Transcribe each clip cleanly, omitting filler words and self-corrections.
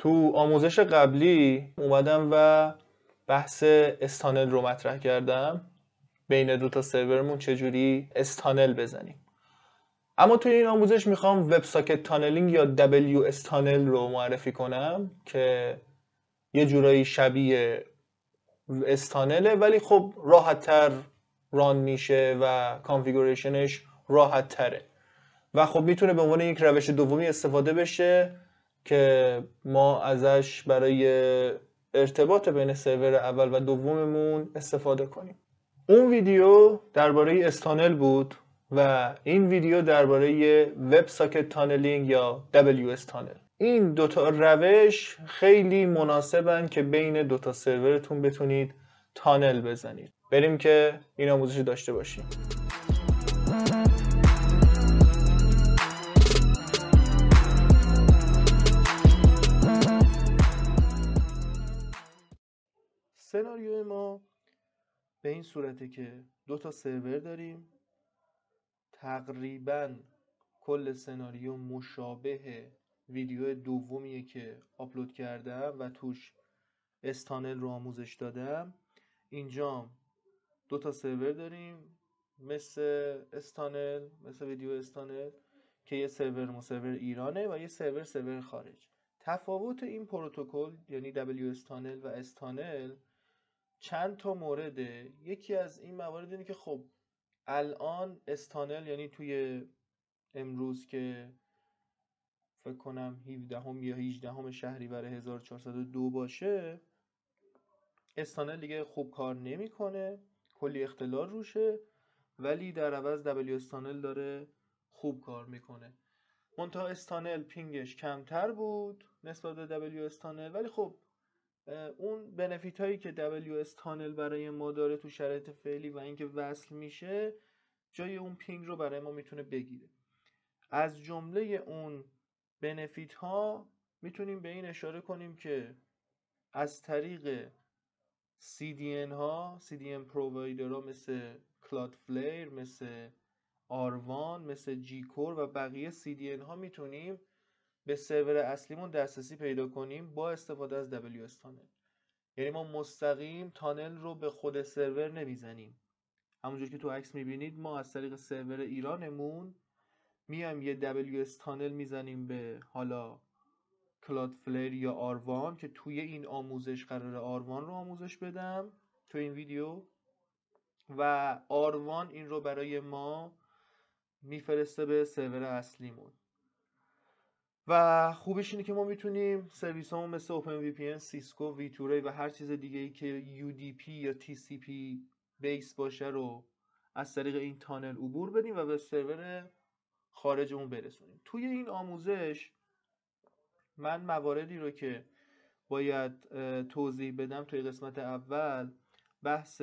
تو آموزش قبلی اومدم و بحث استانل رو مطرح کردم، بین دو تا سرورمون چجوری استانل بزنیم. اما توی این آموزش میخوام وب ساکت تانلینگ یا دبلیو استانل رو معرفی کنم که یه جورایی شبیه استانله ولی خب راحت تر ران میشه و کانفیگوریشنش راحت تره و خب میتونه به عنوان یک روش دومی استفاده بشه که ما ازش برای ارتباط بین سرور اول و دوممون استفاده کنیم. اون ویدیو درباره استانل بود و این ویدیو درباره وب ساکت تانلینگ یا دبلیو استانل. این دوتا روش خیلی مناسبن که بین دوتا سرورتون بتونید تانل بزنید. بریم که این آموزش داشته باشیم. سناریوی ما به این صورته که دو تا سرور داریم، تقریبا کل سناریو مشابه ویدیو دومیه که آپلود کردم و توش استانل رو آموزش دادم. اینجا دو تا سرور داریم مثل استانل، مثل ویدیو استانل، که یه سرور ایرانه و یه سرور خارج. تفاوت این پروتکل یعنی دبلیو استانل و استانل چند تا مورده. یکی از این موارد اینه که خب الان استانل یعنی توی امروز که فکر کنم 17 یا 18 شهریور 1402 باشه، استانل دیگه خوب کار نمیکنه، کلی اختلال روشه، ولی در عوض دبلیو استانل داره خوب کار میکنه. منتها استانل پینگش کمتر بود نسبت به دبلیو استانل، ولی خب اون بنفیت هایی که دبلیو استانل برای ما داره تو شرایط فعلی و اینکه وصل میشه جای اون پینگ رو برای ما میتونه بگیره. از جمله اون بنفیت ها میتونیم به این اشاره کنیم که از طریق CDN ها، CDN پرووایدر ها مثل کلادفلیر، مثل آروان، مثل جیکور و بقیه CDN ها میتونیم به سرور اصلیمون دسترسی پیدا کنیم با استفاده از دبلیو استانل. یعنی ما مستقیم تانل رو به خود سرور نمیزنیم. همونجور که تو عکس میبینید ما از طریق سرور ایرانمون میایم یه دبلیو استانل میزنیم به حالا کلادفلیر یا آروان که توی این آموزش قراره آروان رو آموزش بدم تو این ویدیو، و آروان این رو برای ما میفرسته به سرور اصلیمون. و خوبش اینه که ما میتونیم سرویس همون مثل اوپن وی پی ان، سیسکو، ویتوری و هر چیز دیگه ای که UDP یا TCP بیس باشه رو از طریق این تانل عبور بدیم و به سرور خارجمون برسونیم. توی این آموزش من مواردی رو که باید توضیح بدم توی قسمت اول بحث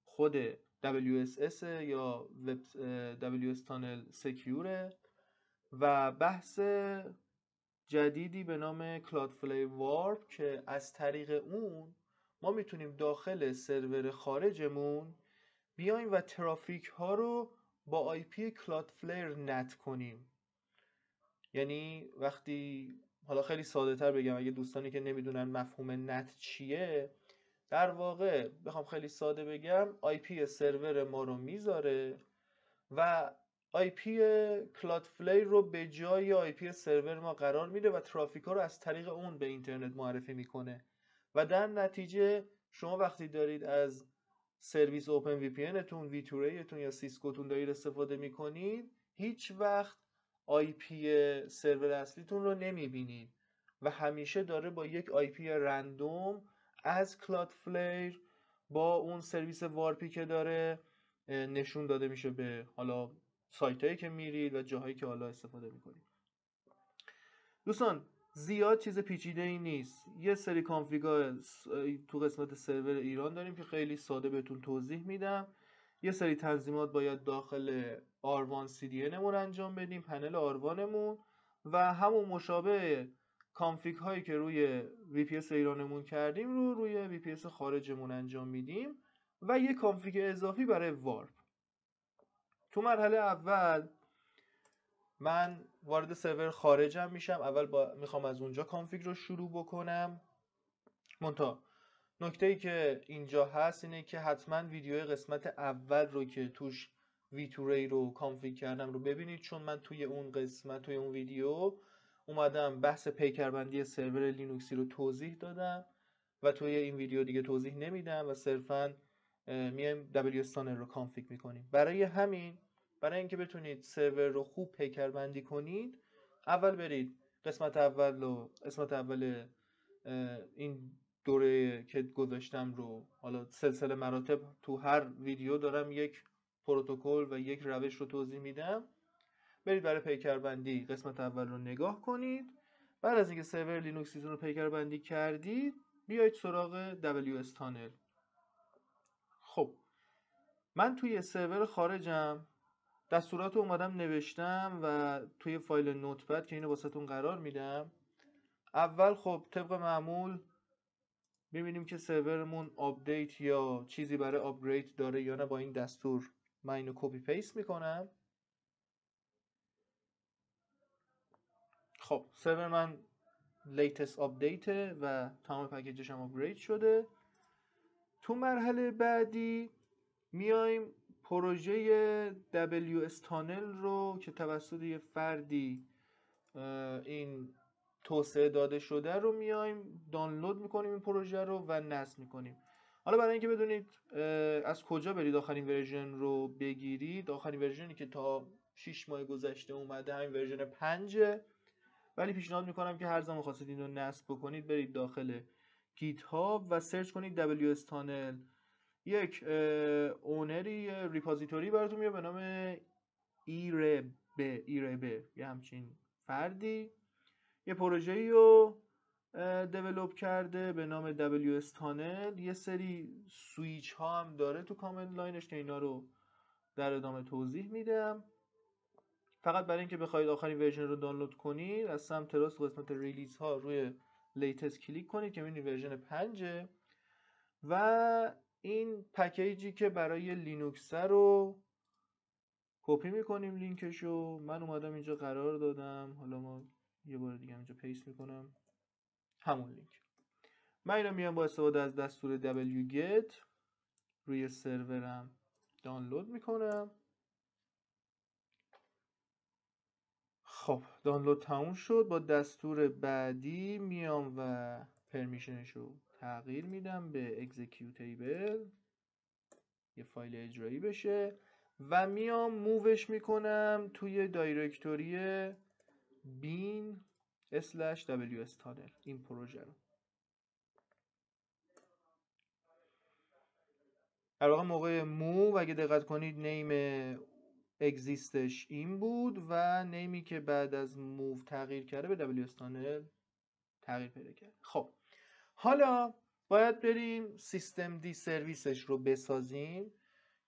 خود WSS یا WS Tunnel Secure و بحث جدیدی به نام Cloudflare Warp که از طریق اون ما میتونیم داخل سرور خارجمون بیایم و ترافیک ها رو با IP Cloudflare نت کنیم. یعنی وقتی حالا خیلی ساده تر بگم، اگه دوستانی که نمیدونن مفهوم نت چیه، در واقع بخوام خیلی ساده بگم IP سرور ما رو میذاره و IP کلادفلیر رو به جای IP سرور ما قرار میده و ترافیک ها رو از طریق اون به اینترنت معرفی میکنه و در نتیجه شما وقتی دارید از سرویس اوپن وی پی انتون، ویتوریتون یا سیسکوتون دارید استفاده میکنید، هیچ وقت IP سرور اصلیتون رو نمیبینید و همیشه داره با یک IP رندوم از کلادفلیر با اون سرویس وارپی که داره نشون داده میشه به حالا سایت هایی که میرید و جاهایی که حالا استفاده میکنید. دوستان زیاد چیز پیچیده ای نیست. یه سری کانفیگا تو قسمت سرور ایران داریم که خیلی ساده بهتون توضیح میدم. یه سری تنظیمات باید داخل آروان CDN مون انجام بدیم، پنل آروانمون، و همون مشابه کانفیگ هایی که روی VPS ایرانمون کردیم رو روی VPS خارجمون انجام میدیم و یه کانفیگ اضافی برای وارپ. تو مرحله اول من وارد سرور خارجم میشم. اول میخوام از اونجا کانفیگ رو شروع بکنم. منتها نکته ای که اینجا هست اینه که حتما ویدیوی قسمت اول رو که توش ویتوری رو کانفیگ کردم رو ببینید، چون من توی اون قسمت، توی اون ویدیو اومدم بحث پیکربندی سرور لینوکسی رو توضیح دادم و توی این ویدیو دیگه توضیح نمیدم و صرفا میایم WStunnel رو کانفیگ میکنیم. برای همین، برای اینکه بتونید سرور رو خوب پیکربندی کنید، اول برید قسمت اول این دوره که گذاشتم رو، حالا سلسله مراتب، تو هر ویدیو دارم یک پروتکل و یک روش رو توضیح میدم. برید برای پیکربندی قسمت اول رو نگاه کنید. بعد از اینکه سرور لینوکسیتون رو پیکربندی کردید، بیایید سراغ WStunnel. خب من توی سرور خارجم دستورات رو اومدم نوشتم و توی فایل نوتپد که اینو واسهتون قرار میدم. اول خب طبق معمول ببینیم که سرورمون آپدیت یا چیزی برای آپگرید داره یا نه. با این دستور من اینو کپی پیست میکنم. خب سرور من لیتست آپدیت و تمام پکیجش هم آپگرید شده. تو مرحله بعدی میایم پروژه WStunnel رو که توسط یه فردی این توسعه داده شده رو میایم دانلود میکنیم این پروژه رو و نصب میکنیم. حالا برای اینکه بدونید از کجا برید آخرین ورژن رو بگیرید، آخرین ورژنی که تا 6 ماه گذشته اومده همین ورژن 5، ولی پیشنهاد میکنم که هر زمان خواستید این رو نصب بکنید برید داخل گیت هاب و سرچ کنید WStunnel. یک اونری ریپوزیتوری براتون میاد به نام ایربه، یه همچین فردی یه پروژه‌ای رو دیولوب کرده به نام WStunnel. یه سری سویچ ها هم داره تو کامند لاینش که اینا رو در ادامه توضیح میدم. فقط برای اینکه بخواید آخرین ورژن رو دانلود کنید، از سمت راست قسمت ریلیز ها روی لیتست کلیک کنید که میبینید ورژن 5 و این پکیجی که برای لینوکس رو کپی میکنیم لینکشو. من اومدم اینجا قرار دادم، حالا ما یه بار دیگه اینجا پیست میکنم همون لینک. من اینو میام با استفاده از دستور wget روی سرورم دانلود میکنم. خب دانلود تموم شد. با دستور بعدی میام و پرمیشنش رو تغییر میدم به اکزیکیوتیبل، یه فایل اجرایی بشه و میام مووش میکنم توی دایرکتوری bin/WStunnel این پروژه رو. در واقع موقع موو اگه دقت کنید نیم اگزیستش این بود و نیمی که بعد از موو تغییر کرده به WStunnel تغییر پیدا کرد. خب حالا باید بریم سیستم دی سرویسش رو بسازیم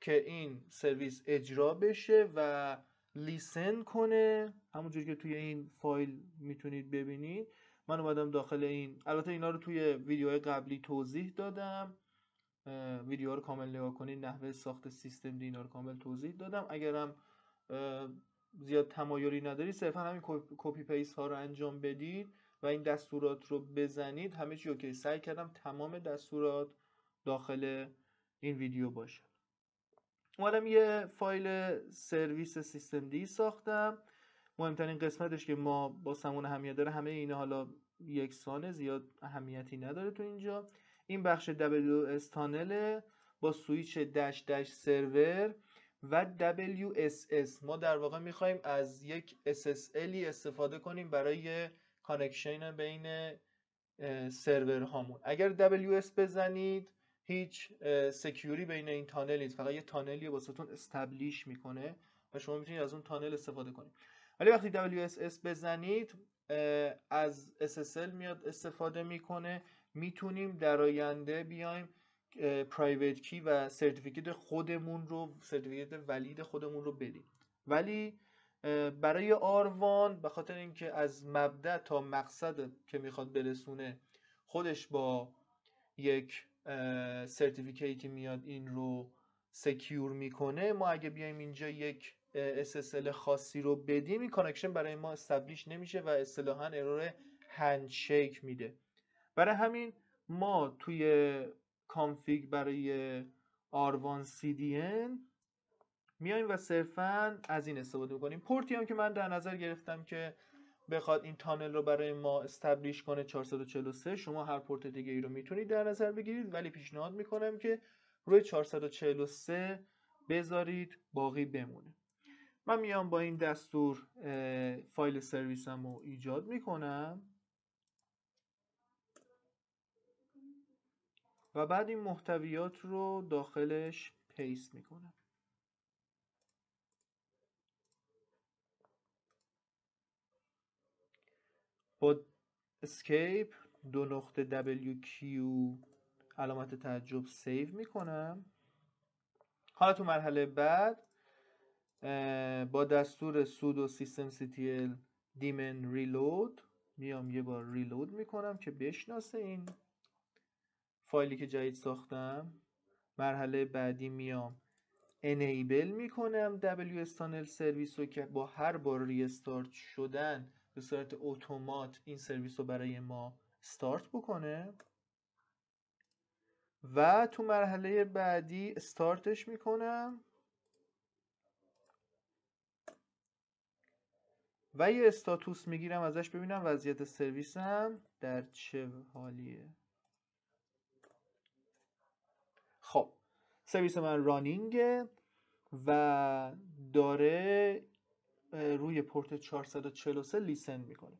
که این سرویس اجرا بشه و لیسن کنه، همونجوری که توی این فایل میتونید ببینید. من اومدم داخل این، البته اینا رو توی ویدیوهای قبلی توضیح دادم، ویدیوها رو کامل نگاه کنید، نحوه ساخت سیستم دی اینا رو کامل توضیح دادم. اگرم زیاد تمایلی نداری صرفا همین کپی پیست ها رو انجام بدید و این دستورات رو بزنید همه چی اوکی. سعی کردم تمام دستورات داخل این ویدیو باشه. اومدم یه فایل سرویس سیستم دی ساختم. مهمترین قسمتش که ما با سمون اهمیت داره، همه اینا حالا یکسانه زیاد اهمیتی نداره تو اینجا. این بخش WStunnel با سویچ داش داش سرور و WSS. ما در واقع میخوایم از یک SSL استفاده کنیم برای کانکشن بین سرور هامون. اگر WS بزنید هیچ سکیوری بین این تانل نیست، فقط یه تانلی واسهتون استبلیش میکنه و شما میتونید از اون تانل استفاده کنید. ولی وقتی WSS بزنید از SSL میاد استفاده میکنه. میتونیم در آینده بیایم پرایوت کی و سرتیفیکت خودمون رو، سرتیفیکت ولید خودمون رو بدیم. ولی برای آروان به خاطر اینکه از مبدأ تا مقصد که میخواد برسونه خودش با یک سرتیفیکیتی میاد این رو سکیور میکنه، ما اگه بیایم اینجا یک SSL خاصی رو بدیم این کانکشن برای ما استبلیش نمیشه و اصطلاحاً ارور هندشیک میده. برای همین ما توی کانفیگ برای R1 CDN میایم و صرفاً از این استفاده میکنیم. پورتی هم که من در نظر گرفتم که بخواد این تانل رو برای ما استبلیش کنه 443. شما هر پورت دیگه ای رو میتونید در نظر بگیرید، ولی پیشنهاد میکنم که روی 443 بذارید باقی بمونه. من میام با این دستور فایل سرویسم رو ایجاد میکنم و بعد این محتویات رو داخلش پیست میکنم. با اسکیپ 2.wq علامت تعجب سیو میکنم. حالا تو مرحله بعد با دستور sudo systemctl daemon reload میام یه بار ریلود میکنم که بشناسه این فایلی که جدید ساختم. مرحله بعدی میام enable میکنم wstanel سرویس رو که با هر بار ریستارت شدن به صورت اتومات این سرویس رو برای ما استارت بکنه و تو مرحله بعدی استارتش میکنم و یه استاتوس میگیرم ازش ببینم وضعیت سرویسم در چه حالیه. خب سرویس من رانینگه و داره روی پورت 443 لیسن میکنه.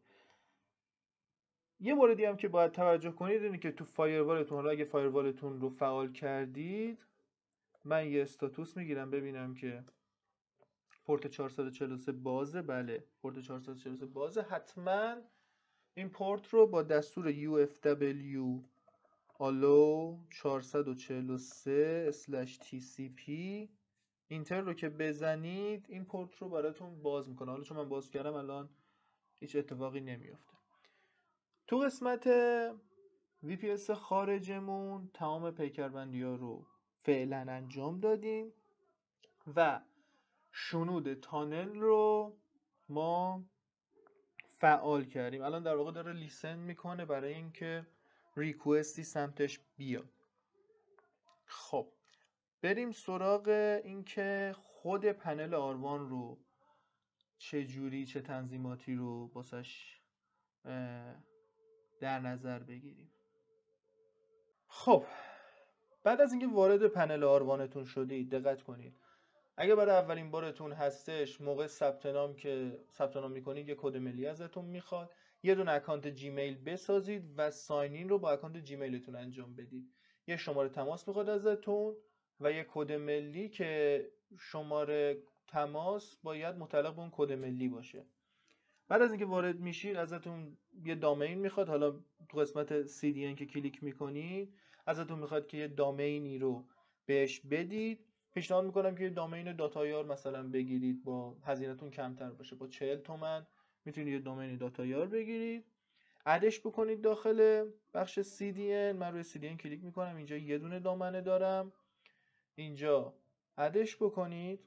یه موردی هم که باید توجه کنید اینه که تو فایروالتون، حالا اگه فایروالتون رو فعال کردید، من یه استاتوس میگیرم ببینم که پورت 443 بازه. بله پورت 443 بازه. حتما این پورت رو با دستور ufw allow 443/tcp اینتر رو که بزنید این پورت رو براتون باز میکنه. حالا چون من باز کردم الان هیچ اتفاقی نمیفته. تو قسمت VPS خارجمون تمام پیکربندی ها رو فعلا انجام دادیم و شنود تانل رو ما فعال کردیم. الان در واقع داره لیسن میکنه برای اینکه ریکوستی سمتش بیاد. خب بریم سراغ اینکه خود پنل آروان رو چه تنظیماتی رو باسش در نظر بگیریم. خب بعد از اینکه وارد پنل آروانتون شدید دقت کنید اگه برای اولین بارتون هستش موقع ثبت نام میکنید یه کد ملی ازتون میخواد. یه دونه اکانت جیمیل بسازید و ساین رو با اکانت جیمیلتون انجام بدید. یه شماره تماس میخواد ازتون و یه کد ملی که شماره تماس باید متعلق به اون کد ملی باشه. بعد از اینکه وارد میشید ازتون یه دامین میخواد. حالا تو قسمت CDN که کلیک میکنید ازتون میخواد که یه دامینی رو بهش بدید. پیشنهاد میکنم که یه دامین داتایار مثلا بگیرید با هزینه‌تون کمتر باشه. با 40 تومن میتونید یه دامین داتایار بگیرید، ادش بکنید داخل بخش CDN. من روی CDN کلیک میکنم، اینجا یه دونه دامنه دارم، اینجا ادش بکنید.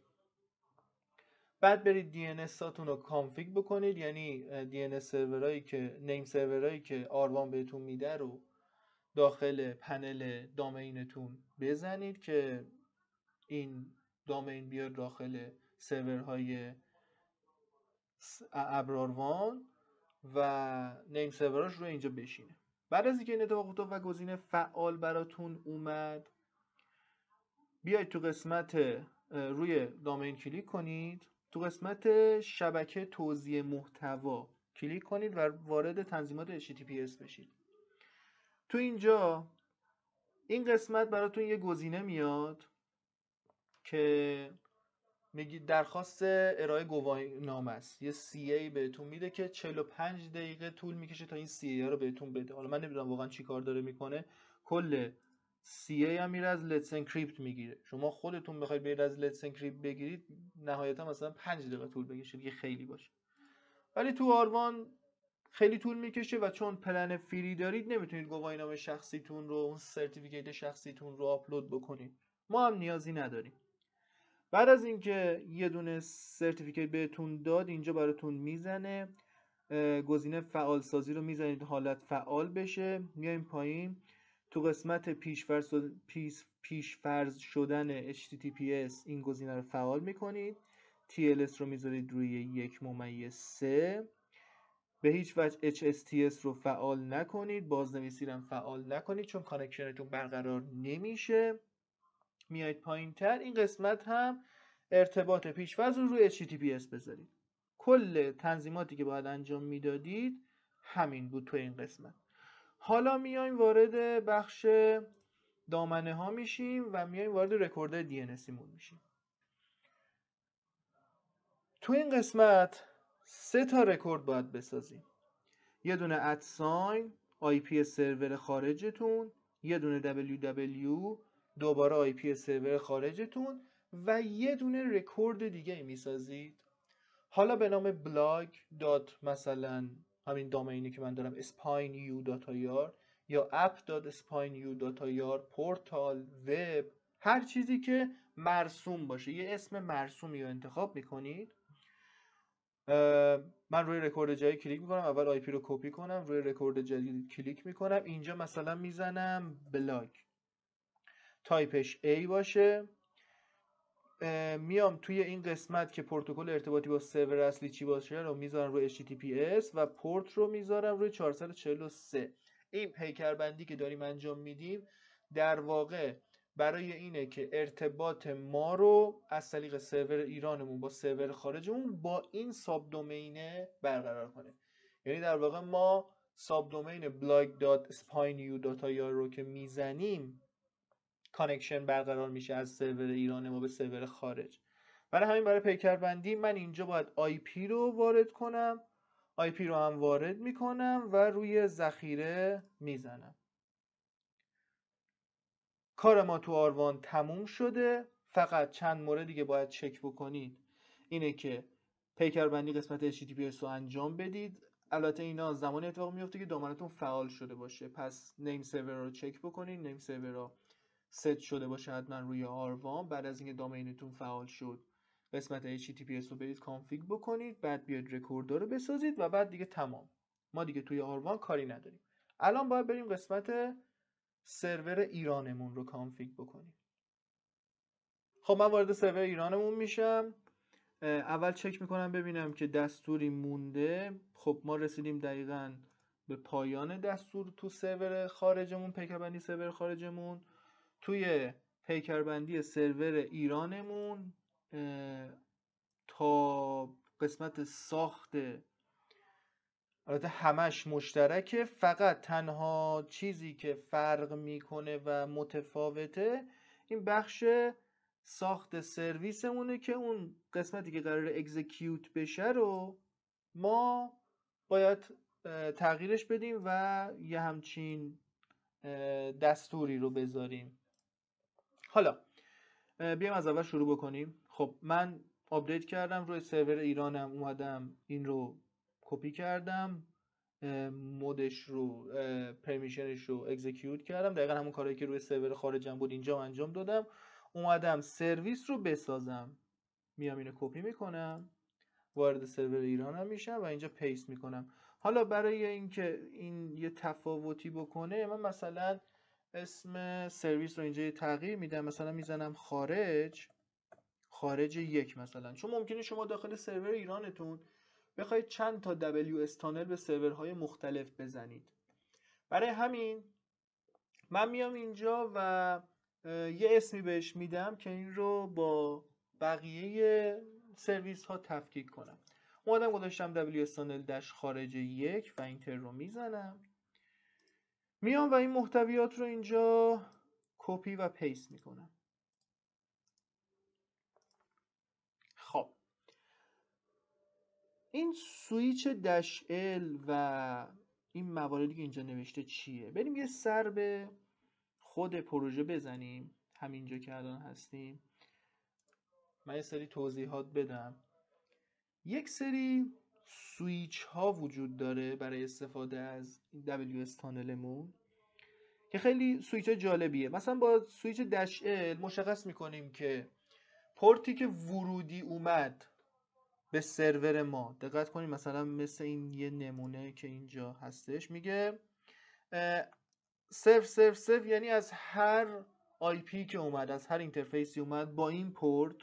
بعد برید DNS هاتون رو کانفیگ بکنید، یعنی DNS سرورایی که نیم سرورایی که آروان بهتون میده رو داخل پنل دامینتون بزنید که این دامین بیاد داخل سرورهای ابراروان و نیم سروراش رو اینجا بشینه. بعد از اینکه این اتفاق افتاد و گزینه فعال براتون اومد بیاید تو قسمت روی دامین کلیک کنید، تو قسمت شبکه توزیع محتوا کلیک کنید و وارد تنظیمات HTTPS بشید. تو اینجا این قسمت براتون یه گزینه میاد که میگی درخواست ارائه گواهینامه است. یه CA بهتون میده که 45 دقیقه طول میکشه تا این CA رو بهتون بده. حالا من نمیدونم واقعا چی کار داره میکنه. کل CA هم میره از Let's Encrypt میگیره. شما خودتون بخواید برید از Let's Encrypt بگیرید نهایتا مثلا 5 دقیقه طول بکشه دیگه خیلی باشه. ولی تو آروان خیلی طول میکشه و چون پلن فری دارید نمیتونید گواهینامه شخصیتون رو، اون سرتیفیکیت شخصیتون رو آپلود بکنید. ما هم نیازی نداریم. بعد از اینکه یه دونه سرتیفیکیت بهتون داد، اینجا براتون میزنه گزینه فعال سازی رو میزنید حالت فعال بشه. میایم پایین تو قسمت پیشفرض شدن HTTPS این گزینه رو فعال میکنید. TLS رو میذارید روی 1/3. به هیچ وجه HSTS رو فعال نکنید، بازنویسی رو فعال نکنید چون کانکشنتون برقرار نمیشه. میایید پایین تر، این قسمت هم ارتباط پیشفرض رو روی HTTPS بذارید. کل تنظیماتی که باید انجام میدادید همین بود تو این قسمت. حالا میایم وارد بخش دامنه ها میشیم و میایم وارد رکوردر DNS مون میشیم. تو این قسمت 3 تا رکورد باید بسازیم. یه دونه ادساین IP سرور خارجتون، یه دونه www دوباره IP سرور خارجتون و یه دونه رکورد دیگه میسازید. حالا به نام بلاگ دات مثلا همین دامینی که من دارم spineu.ir یا app.spineu.ir، پورتال، وب، هر چیزی که مرسوم باشه یه اسم مرسومی رو انتخاب میکنید. من روی رکورد جدید کلیک میکنم، اول آی پی رو کپی کنم، روی رکورد جدید کلیک میکنم، اینجا مثلا میزنم بلاگ، تایپش A باشه. میام توی این قسمت که پروتکل ارتباطی با سرور اصلی چی باشه رو میذارم روی HTTPS و پورت رو میذارم روی 443. این پیکربندی که داریم انجام میدیم در واقع برای اینه که ارتباط ما رو از طریق سرور ایرانمون با سرور خارجمون با این ساب دومینه برقرار کنه. یعنی در واقع ما ساب دومین blog.spineu.ir رو که میزنیم کانکشن برقرار میشه از سرور ایران ما به سرور خارج. برای همین برای پیکربندی من اینجا باید IP رو وارد کنم، IP رو هم وارد میکنم و روی ذخیره میزنم. کار ما تو آروان تموم شده. فقط چند موردی که باید چک بکنید اینه که پیکربندی قسمت HTTPS رو انجام بدید. البته اینا زمانی اتفاق میفته که دامنتون فعال شده باشه، پس نیم سرور رو چک بکنید، نیم سرور رو ست شده باشه حتما روی آروان. بعد از اینکه دامینتون فعال شد قسمت HTTPS رو برید کانفیگ بکنید، بعد بیاید رکوردر رو بسازید و بعد دیگه تمام. ما دیگه توی آروان کاری نداریم. الان باید بریم قسمت سرور ایرانمون رو کانفیگ بکنیم. خب من وارد سرور ایرانمون میشم. اول چک میکنم ببینم که دستوری مونده. خب ما رسیدیم دقیقاً به پایان دستور تو سرور خارجمون، پیکربندی سرور خارجمون. توی پیکربندی سرور ایرانمون تا قسمت ساخت، البته همش مشترکه، فقط تنها چیزی که فرق میکنه و متفاوته این بخش ساخت سرویسمونه که اون قسمتی که قرار اکزیکیوت بشه رو ما باید تغییرش بدیم و یه همچین دستوری رو بذاریم. حالا بیایم از اول شروع بکنیم. خب من آپدیت کردم روی سرور ایرانم، اومدم این رو کپی کردم، مودش رو پرمیشنش رو اکزیکیوت کردم، دقیقا همون کاری که روی سرور خارجم بود اینجا انجام دادم. اومدم سرویس رو بسازم، میام اینو کپی میکنم، وارد سرور ایرانم میشم و اینجا پیست میکنم. حالا برای اینکه این یه تفاوتی بکنه من مثلا اسم سرویس رو اینجا یه تغییر میدم، مثلا میزنم خارج 1 مثلا، چون ممکنه شما داخل سرور ایرانتون بخواید چند تا WSTunnel به سرورهای مختلف بزنید. برای همین من میام اینجا و یه اسمی بهش میدم که این رو با بقیه سرویس ها تفکیک کنم. اومدم گذاشتم WSTunnel-خارج 1 و اینتر رو میزنم. میام و این محتویات رو اینجا کپی و پیست میکنم. خب این سویچ -L و این مواردی که اینجا نوشته چیه؟ بریم یه سر به خود پروژه بزنیم همینجا که الان هستیم. من یه سری توضیحات بدم. یک سری سویچ ها وجود داره برای استفاده از WSTunnelمون که خیلی سویچ ها جالبیه. مثلا با سویچ -L مشخص میکنیم که پورتی که ورودی اومد به سرور ما، دقت کنید مثلا مثل این یه نمونه که اینجا هستش میگه صرف یعنی از هر آی پی که اومد، از هر اینترفیسی اومد با این پورت.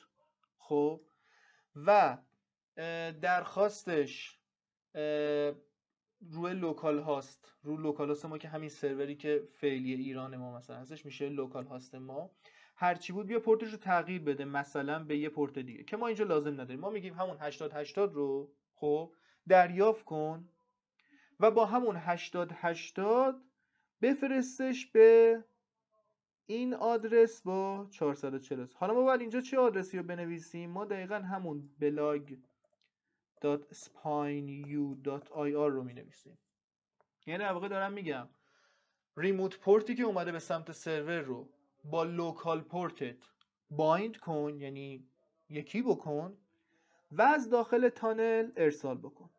خب و درخواستش روی لوکال هاست، رو لوکال هاست ما که همین سروری که فعلی ایران ما مثلا هستش میشه لوکال هاست ما، هرچی بود بیا پورتش رو تغییر بده مثلا به یه پورت دیگه که ما اینجا لازم نداریم. ما میگیم همون 8080 رو خب دریافت کن و با همون 8080 بفرستش به این آدرس با 440. حالا ما باید اینجا چه آدرسی رو بنویسیم؟ ما دقیقا همون blog.spineu.ir رو می نویسیم. یعنی در واقع دارم میگم ریموت پورتی که اومده به سمت سرور رو با لوکال پورتت بایند کن، یعنی یکی بکن و از داخل تانل ارسال بکن.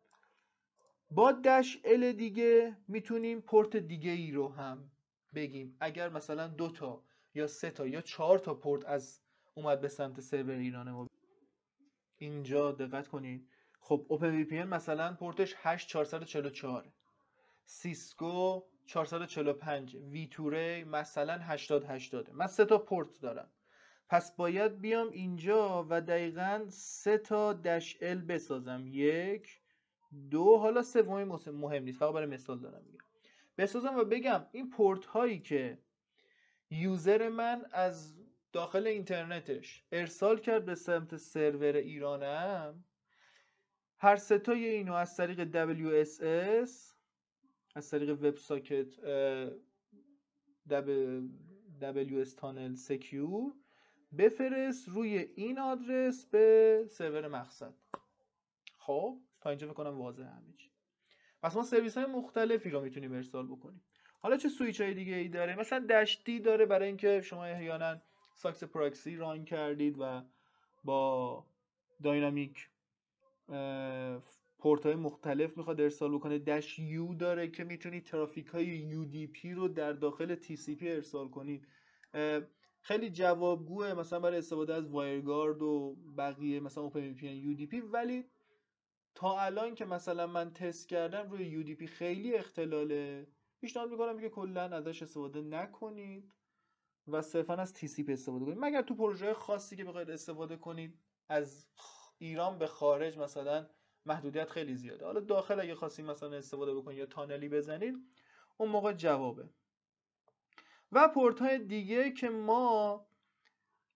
با دش ال دیگه میتونیم پورت دیگه ای رو هم بگیم. اگر مثلا 2 تا یا 3 تا یا 4 تا پورت از اومد به سمت سرور ایران ما، اینجا دقت کنید. خب اوپن وی پی ان مثلا پورتش 8444، سیسکو 445، ویتوری مثلا 8080. من 3 تا پورت دارم، پس باید بیام اینجا و دقیقاً 3 تا دش ال بسازم. 1 2، حالا سومی مهم نیست، فقط برای مثال دارم میگم، بسازم و بگم این پورت هایی که یوزر من از داخل اینترنتش ارسال کرد به سمت سرور ایرانم، هر 3 تای اینو از طریق WSS، از طریق وب ساکت WS تانل سکیور بفرست روی این آدرس به سرور مقصد. خب تا اینجا فکر کنم واضحه همه چی. پس ما سرویس های مختلفی رو میتونیم ارسال بکنیم. حالا چه سویچ های دیگه ای داره؟ مثلا دش دی داره برای اینکه شما احیانا ساکس پراکسی ران کردید و با داینامیک پورت های مختلف میخواد ارسال بکنه. دش یو داره که میتونید ترافیک های یو دی پی رو در داخل تی سی پی ارسال کنید. خیلی جوابگوه مثلا برای استفاده از وایرگارد و بقیه مثلا اوپن وی پی ان یو دی پی، ولی تا الان که مثلا من تست کردم روی یو دی پی خیلی اختلاله. پیشنهاد میکنم که کلا ازش استفاده نکنید و صرفا از تی سی پی استفاده کنید، مگر تو پروژه خاصی که بخواید استفاده کنید. از ایران به خارج مثلا محدودیت خیلی زیاده. حالا داخل اگه خواستید مثلا استفاده بکنید یا تانلی بزنید اون موقع جوابه. و پورت های دیگه که ما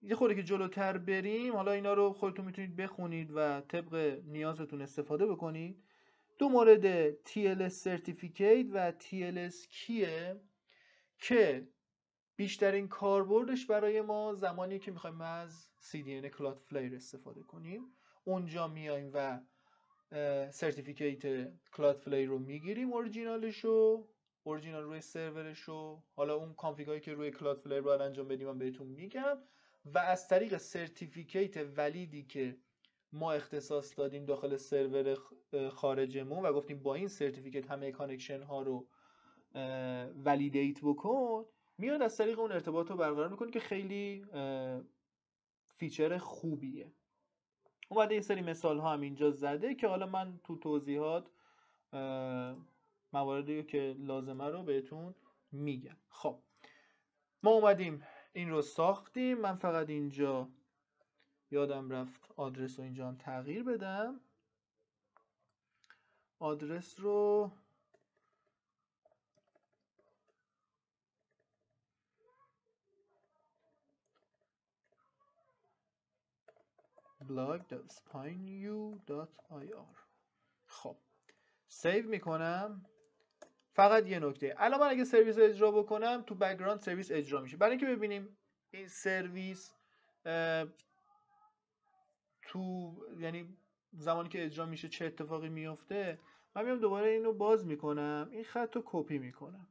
یه خورده که جلوتر بریم، حالا اینا رو خودتون میتونید بخونید و طبق نیازتون استفاده بکنید. 2 مورد TLS Certificate و TLS کیه که بیشترین کاربردش برای ما زمانی که میخوایم از CDN Cloudflare استفاده کنیم، اونجا میایم و سرتیفیکیت Cloudflare رو میگیریم، اورجینال روی سرورشو. حالا اون کانفیگ هایی که روی Cloudflare باید انجام بدیم من بهتون میگم، و از طریق سرتیفیکیت ولیدی که ما اختصاص دادیم داخل سرور خارجمون و گفتیم با این سرتیفیکیت همه کانکشن ها رو ولیدیت بکن، میاد از طریق اون ارتباط رو برقرار میکنه که خیلی فیچر خوبیه. اومده یه سری مثال ها هم اینجا زده که حالا من تو توضیحات مواردی که لازمه رو بهتون میگم. خب ما اومدیم این رو ساختیم. من فقط اینجا یادم رفت آدرس رو اینجا هم تغییر بدم. آدرس رو blog.spineu.ir. خب سیو میکنم. فقط یه نکته، الان من اگه سرویس اجرا بکنم تو بک‌گراند سرویس اجرا میشه. برای اینکه ببینیم این سرویس تو یعنی زمانی که اجرا میشه چه اتفاقی میفته، من میام دوباره اینو باز میکنم، این خط رو کپی میکنم.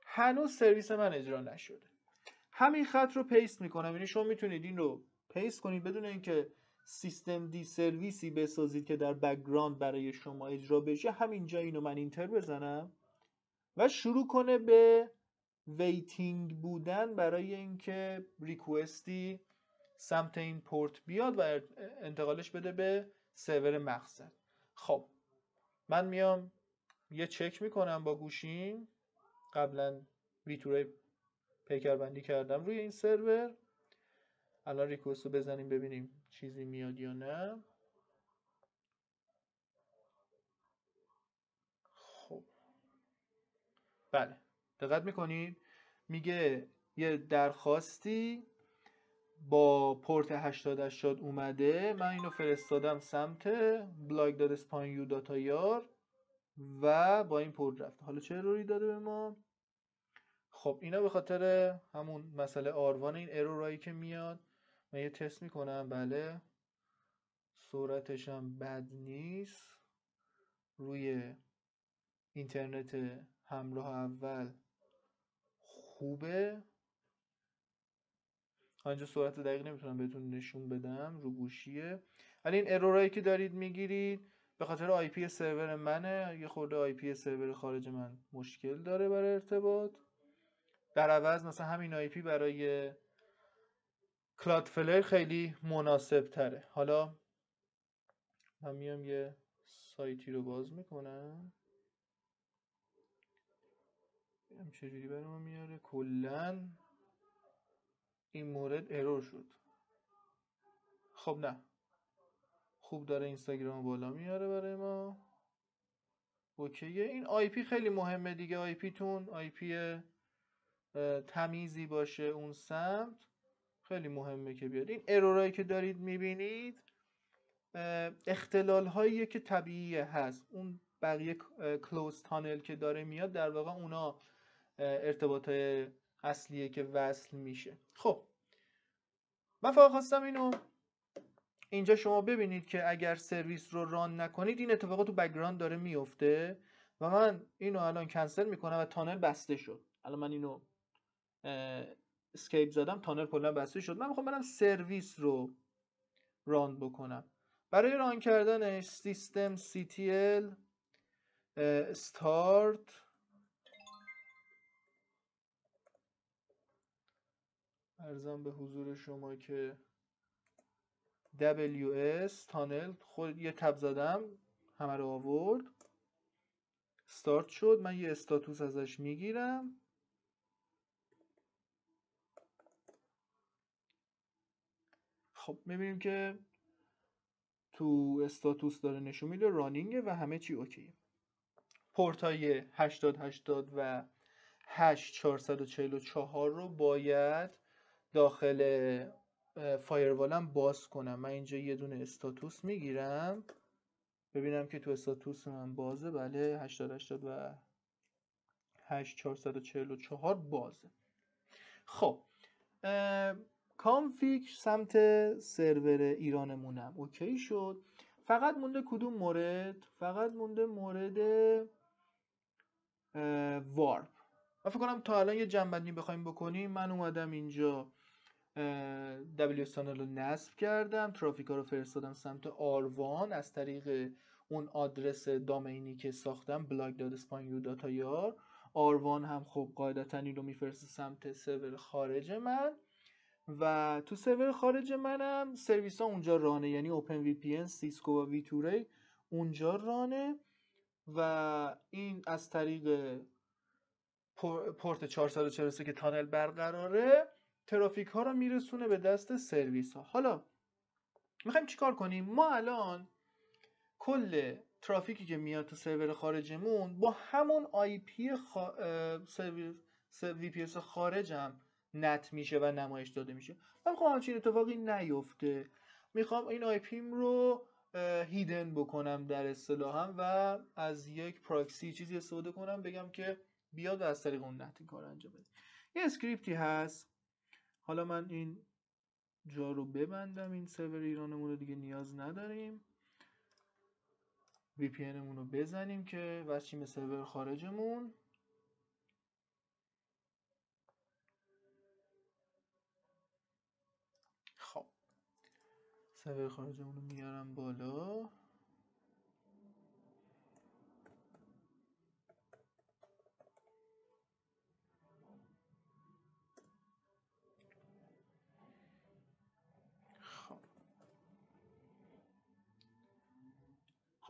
هنوز سرویس من اجرا نشده. همین خط رو پیست میکنم. یعنی شما میتونید این رو پیست کنید بدون اینکه سیستم دی سرویسی بسازید که در بک‌گراند برای شما اجرا بشه. همینجا اینو من اینتر بزنم و شروع کنه به ویتینگ بودن برای اینکه ریکوستی سمت این پورت بیاد و انتقالش بده به سرور مقصد. خب من میام یه چک میکنم با گوشیم، قبلا ویتوره پیکربندی کردم روی این سرور. الان ریکوست رو بزنیم ببینیم چیزی میاد یا نه. خب بله، دقت میکنید میگه یه درخواستی با پورت 8080 اومده، من اینو فرستادم سمت blog.spanyou.ir و با این پورت رفته. حالا چه اروری داده به ما؟ خب اینا به خاطر همون مسئله آروان این ارورایی که میاد. من یه تست میکنم، بله سرعتش هم بد نیست، روی اینترنت همراه اول خوبه. اینجا سرعت دقیق نمیتونم بهتون نشون بدم، رو گوشیه. ولی این ارورایی که دارید میگیرید به خاطر آی پی سرور منه. یه خورده آی پی سرور خارج من مشکل داره برای ارتباط. در عوض مثلا همین آی پی برای کلادفلر خیلی مناسب تره. حالا من میام یه سایتی رو باز میکنم، ببینم چجوری برای ما میاره. کلا این مورد ارور شد. خب نه، خوب داره اینستاگرام بالا میاره برای ما. اوکیه. این آی پی خیلی مهمه دیگه، آی پی تون آی پی تمیزی باشه اون سمت، خیلی مهمه که بیاد. این ارورایی که دارید میبینید اختلال هاییه که طبیعی هست. اون بقیه کلوز تانل که داره میاد در واقع اونا ارتباط اصلیه که وصل میشه. خب من فقط خواستم اینو اینجا شما ببینید که اگر سرویس رو ران نکنید این اتفاقات تو بک‌گراند داره میفته. و من اینو الان کنسل میکنم و تانل بسته شد. الان من اینو اسکیپ زدم، تانل کلا بسته شد. من میخوام برم سرویس رو ران بکنم. برای ران کردنش سیستم ctl start ارزم به حضور شما که ws تانل خود یه تب زدم همه رو آورد، استارت شد. من یه استاتوس ازش میگیرم. خب میبینیم که تو استاتوس داره نشون میده رانینگه و همه چی اوکیه. پورتای 8080 و 8444 رو باید داخل فایروالم باز کنم. من اینجا یه دونه استاتوس میگیرم ببینم که تو استاتوس من بازه. بله 8080 و 8444 بازه. خب کانفیگ سمت سرور ایرانمونم اوکی شد. فقط مونده کدوم مورد؟ فقط مونده مورد وارپ. من فکر کنم تا الان یه جنبندی بخوایم بکنیم، من اومدم اینجا WS Tunnel رو نصب کردم، ترافیکا رو فرستادم سمت آروان از طریق اون آدرس دامینی که ساختم blog.spanyou.ir. آروان هم خب قاعدتا این رو میفرسته سمت سرور خارج من و تو سرور خارج منم سرویس ها اونجا رانه، یعنی OpenVPN، سیسکو و ویتوری اونجا رانه و این از طریق پورت 443 که تانل برقراره ترافیک ها رو میرسونه به دست سرویس ها. حالا میخوایم چیکار کنیم؟ ما الان کل ترافیکی که میاد تو سرور خارجمون با همون آی پی VPS خارجم نت میشه و نمایش داده میشه. من میخوام همچین اتفاقی نیفته. میخوام این آی پیم رو هیدن بکنم در اصطلاحم و از یک پراکسی چیزی استفاده کنم بگم که بیاد و از طریق اون نت این کار انجام بده. یه اسکریپتی هست. حالا من این جا رو ببندم، این سرور ایرانمون رو دیگه نیاز نداریم. VPN مون رو بزنیم که وصلیم سرور خارجمون. خب سرور خارجمون رو میارم بالا.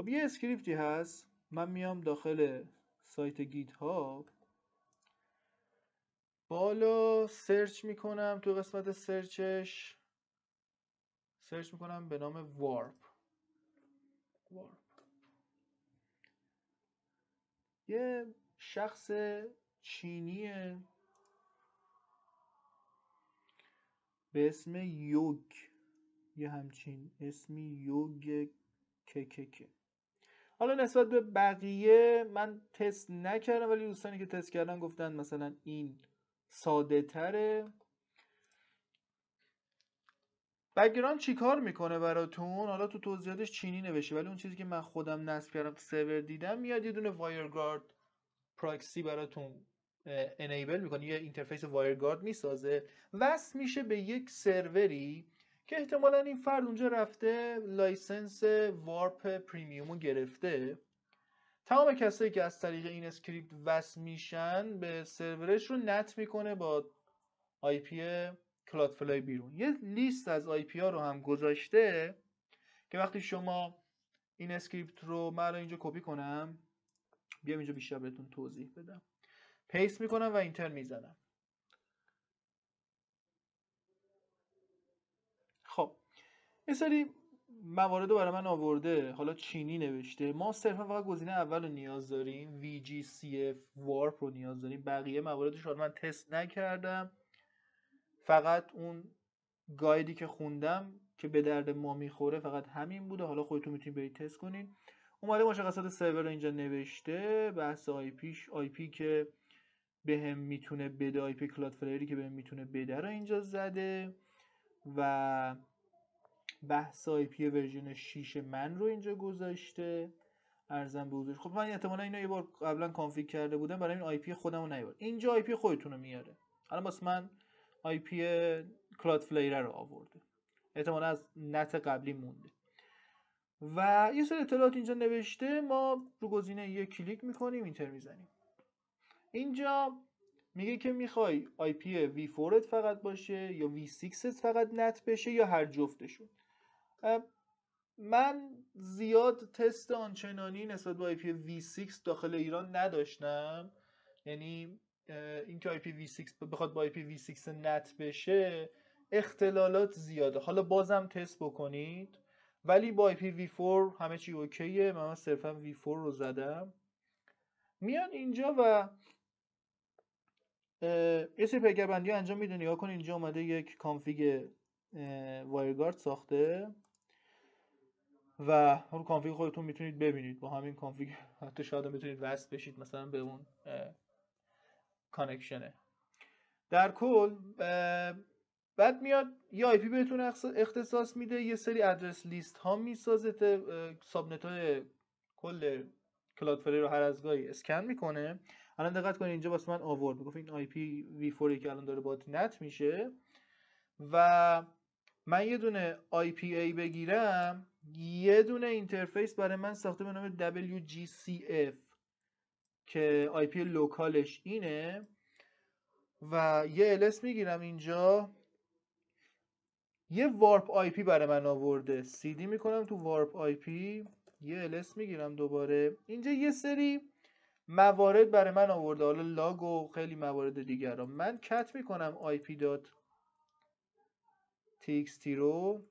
خب یه اسکریپتی هست، من میام داخل سایت گیت هاب، بالا سرچ میکنم، تو قسمت سرچش سرچ میکنم به نام وارپ. یه شخص چینیه به اسم یوگ، یه همچین اسمی، یوگ که حالا نسبت به بقیه من تست نکردم، ولی دوستانی که تست کردن گفتن مثلا این ساده تره. بک‌گراند چی کار میکنه براتون؟ حالا تو توضیحاتش چینی نوشته، ولی اون چیزی که من خودم نصب کردم تو سرور دیدم، میاد یه دونه وایرگارد پراکسی براتون انیبل میکنه، یه اینترفیس وایرگارد میسازه، وصل میشه به یک سروری که احتمالاً این فرد اونجا رفته لایسنس وارپ پریمیومو گرفته. تمام کسایی که از طریق این اسکریپت وصل میشن به سرورش رو نت میکنه با آی پی کلادفلای بیرون. یه لیست از آی پی ها رو هم گذاشته که وقتی شما این اسکریپت رو، من اینجا کپی کنم، بیام اینجا بیشتر بهتون توضیح بدم، پیست میکنم و اینتر میزنم. خب یه سری موارد رو برای من آورده، حالا چینی نوشته، ما صرفا فقط گزینه اول رو نیاز داریم، VGCF وارپ رو نیاز داریم، بقیه مواردش رو من تست نکردم، فقط اون گایدی که خوندم که به درد ما میخوره فقط همین بوده. حالا خودتون میتونید برید تست کنین. اومده مشخصات سرور رو اینجا نوشته، بحث آی پی که بهم میتونه بده، آی پی کلادفلایری که بهم میتونه بده رو اینجا زده، و بحث آی پی ورژن 6 من رو اینجا گذاشته. ارزم به حضور، خب من احتمالاً اینو یه بار قبلا کانفیگ کرده بودم، برای این آی پی خودمو نیارم. اینجا آی پی خودتون رو میاره. حالا واسه من آی پی کلادفلیر رو آورده، احتمالاً از نت قبلی مونده. و یه سری اطلاعات اینجا نوشته، ما رو گزینه یک کلیک میکنیم، اینتر میزنیم. اینجا میگه که میخوای آی پی V4 فقط باشه یا V6 فقط نت بشه یا هر جفتشون. من زیاد تست آنچنانی نسبت به IP V6 داخل ایران نداشتم، یعنی اینکه IP V6 بخواد با IP V6 نت بشه اختلالات زیاده. حالا بازم تست بکنید، ولی با IP V4 همه چی اوکیه. من صرفا V4 رو زدم. میان اینجا و یه سری پیکربندی انجام میده. نگاه کن اینجا اومده یک کانفیگ وایرگارد ساخته و اون کانفیگ خودتون میتونید ببینید. با همین کانفیگ حتی شاید میتونید وصل بشید مثلا به اون کانکشنه. در کل بعد میاد یه آی پی بهتون اختصاص میده، یه سری ادرس لیست ها میسازه، سابنت های کل کلادفلای رو هر از گاهی اسکن میکنه. الان دقت کنید اینجا واسه من آورد، میگفت این آی پی V4 که الان داره باهات نت میشه و من یه دونه IPA بگیرم، یه دونه اینترفیس برای من ساخته به نام WGCF که IP لوکالش اینه و یه LS میگیرم اینجا، یه وارپ IP برای من آورده، CD میکنم تو وارپ IP، یه LS میگیرم دوباره، اینجا یه سری موارد برای من آورده، حالا لاگ و خیلی موارد دیگر رو من کت میکنم IP.txt رو.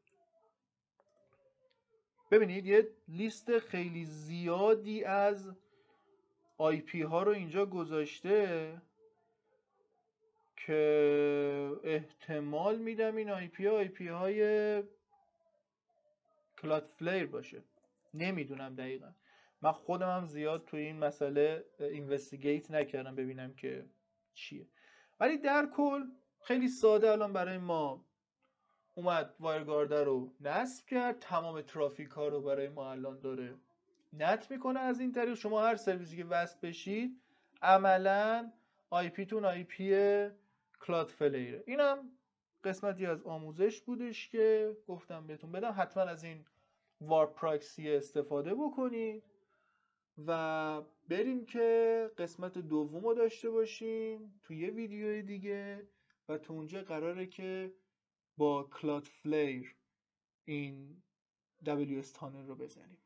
ببینید یه لیست خیلی زیادی از آی پی ها رو اینجا گذاشته که احتمال میدم این آی پی های کلادفلیر باشه. نمیدونم دقیقا، من خودم هم زیاد توی این مسئله اینوستیگیت نکردم ببینم که چیه، ولی در کل خیلی ساده الان برای ما اومد وایرگارد رو نصب کرد، تمام ترافیک ها رو برای ما الان داره نت میکنه. از این طریق شما هر سرویسی که وصل بشید عملا آی پی تون آی پی کلادفلیره. اینم قسمتی از آموزش بودش که گفتم بهتون بدم. حتما از این وارپ پراکسی استفاده بکنید و بریم که قسمت دوم رو داشته باشیم توی یه ویدیو دیگه و تو اونجا قراره که با کلادفلیر این WS تانل رو بزنیم.